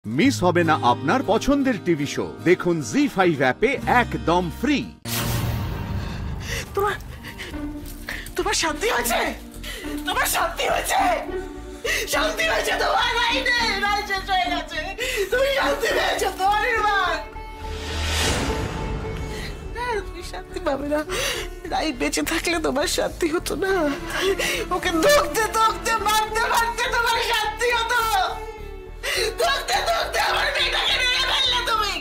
Miss হবে না আপনার পছন্দের টিভি শো। দেখুন জি5 অ্যাপে একদম ফ্রি। তোমার শান্তি হয়েছে? তোমার শান্তি হয়েছে? শান্তি হয়েছে তোমার? রাই শেষ হয়ে গেছে, তুমি শান্তি পেয়েছো তোমার নির্বাণ। তুমি শান্তি পাবে না। রাই বেঁচে থাকলে তোমার শান্তি হতো না। ওকে ধরতে ধরতে মারতে মারতে তোমার শান্তি হতো। ধরতে ধরতে আমার মেয়েটাকে মেরে ফেললে তুমি,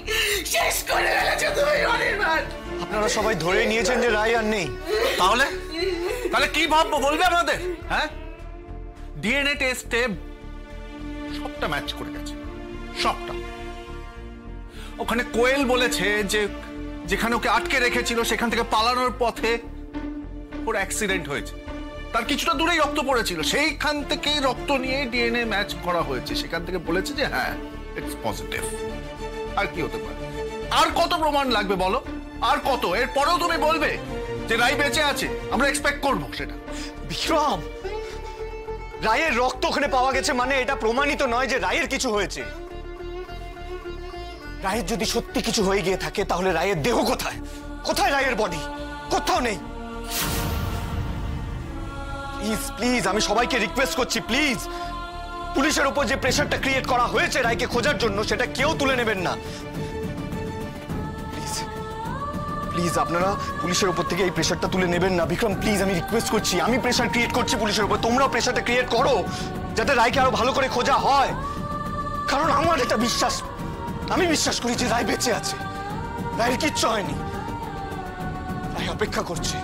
শেষ করে ফেলেছো তুমি অনির্বাণ। আপনারা সবাই ধরে নিয়েছেন যে রাই আর নেই, তাহলে কি ভাববো বলবে আমাদের? হ্যাঁ, ডিএনএ টেস্টে সবটা ম্যাচ করে গেছে, সবটা। ওখানে কোয়েল বলেছে যে যেখানে ওকে আটকে রেখেছিল সেখান থেকে পালানোর পথে ওর অ্যাক্সিডেন্ট হয়েছে, তার কিছুটা দূরেই রক্ত পড়েছিল, সেইখান থেকে রক্ত নিয়ে ডিএনএ ম্যাচ করা হয়েছে। সেখান থেকে বলেছে যে হ্যাঁ ইটস পজিটিভ। আর কি হতে পারে? আর কত প্রমাণ লাগবে বলো? আর কত? এরপরেও তুমি বলবে যে রাই বেঁচে আছে? আমরা এক্সপেক্ট করবো সেটা। বিক্রম, রায়ের রক্ত ওখানে পাওয়া গেছে মানে এটা প্রমাণিত নয় যে রায়ের কিছু হয়েছে। রায়ের যদি সত্যি কিছু হয়ে গিয়ে থাকে তাহলে রায়ের দেহ কোথায়? কোথায় রায়ের বডি? কোথাও নেই। প্লিজ প্লিজ, আমি সবাইকে রিকোয়েস্ট করছি, প্লিজ, পুলিশের উপর যে প্রেশারটা ক্রিয়েট করা হয়েছে রায়কে খোঁজার জন্য সেটা কেউ তুলে নেবেন না। প্লিজ প্লিজ, আপনারা পুলিশের উপর থেকে এই প্রেশারটা তুলে নেবেন না। বিক্রম প্লিজ, আমি রিকোয়েস্ট করছি, আমি প্রেশার ক্রিয়েট করছি পুলিশের উপর, তোমরাও প্রেশারটা ক্রিয়েট করো যাতে রায়কে আরো ভালো করে খোঁজা হয়। কারণ আমার এটা বিশ্বাস, আমি বিশ্বাস করি যে রায় বেঁচে আছে, রায়ের কিচ্ছু হয়নি। রায় অপেক্ষা করছে,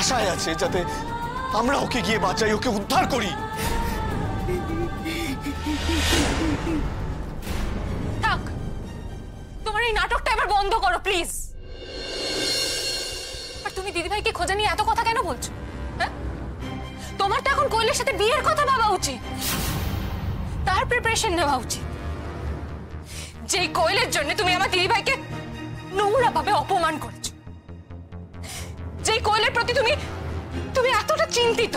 আশায় আছে যাতে আমরা ওকে গিয়ে বাঁচাই, ওকে উদ্ধার করি। থাক, তোমার এই নাটকটা এবার বন্ধ করো প্লিজ। আর তুমি দিদিভাইকে খোঁজা নিয়ে এত কথা কেন বলছো? হ্যাঁ, তোমার তো এখন কোয়েলের সাথে বিয়ের কথা ভাবা উচিত, তার প্রিপারেশন নেওয়া উচিত। যে কোয়েলের জন্য তুমি আমার দিদিভাইকে নোংরা ভাবে অপমান করেছো, যে কোয়েলের প্রতি তুমি এতটা চিন্তিত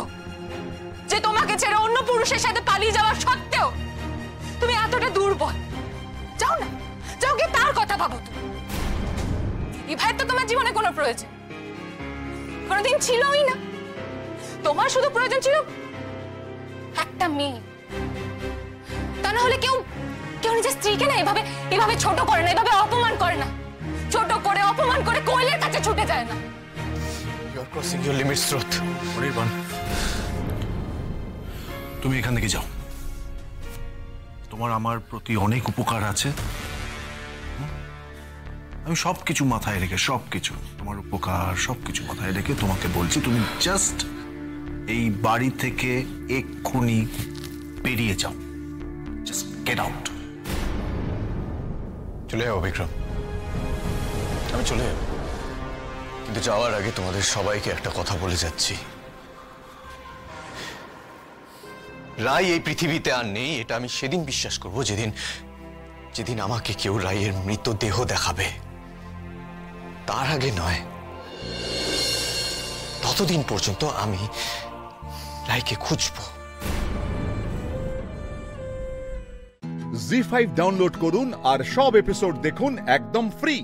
যে তোমাকে ছেড়ে অন্য পুরুষের সাথে পালিয়ে যাওয়ার সত্ত্বেও তুমি এতটা দুর্বল। যাও না, যাও গিয়ে তার কথা ভাবো। তুমি দিদিভাইয়ের তো তোমার জীবনে কোনো প্রয়োজন কোনোদিন ছিলই না। তোমার শুধু প্রয়োজন ছিল একটা মেয়ে। তা না হলে কেউ নিজের স্ত্রীকে না এভাবে ছোট করে না, এভাবে অপমান করে না। ছোট করে অপমান করে কোয়েলের কাছে ছুটে যায় না। You are crossing your limits, রোদ। অনির্বাণ, তুমি এখান থেকে যাও। তোমার আমার প্রতি অনেক উপকার আছে, আমি সবকিছু মাথায় রেখে, সবকিছু তোমার উপকার সবকিছু মাথায় রেখে তোমাকে বলছি, তুমি জাস্ট এই বাড়ি থেকে এক্ষুনি বেরিয়ে যাও। Just get out. চলে যাবো বিক্রম, আমি চলে যাবো, কিন্তু যাওয়ার আগে তোমাদের সবাইকে একটা কথা বলে যাচ্ছি। রাই এই পৃথিবীতে আর নেই, এটা আমি সেদিন বিশ্বাস করব যেদিন আমাকে কেউ রাইয়ের মৃতদেহ দেখাবে। তার আগে নয়। ততদিন পর্যন্ত আমি রাইকে খুঁজবো। জি5 ডাউনলোড করুন আর সব এপিসোড দেখুন একদম ফ্রি।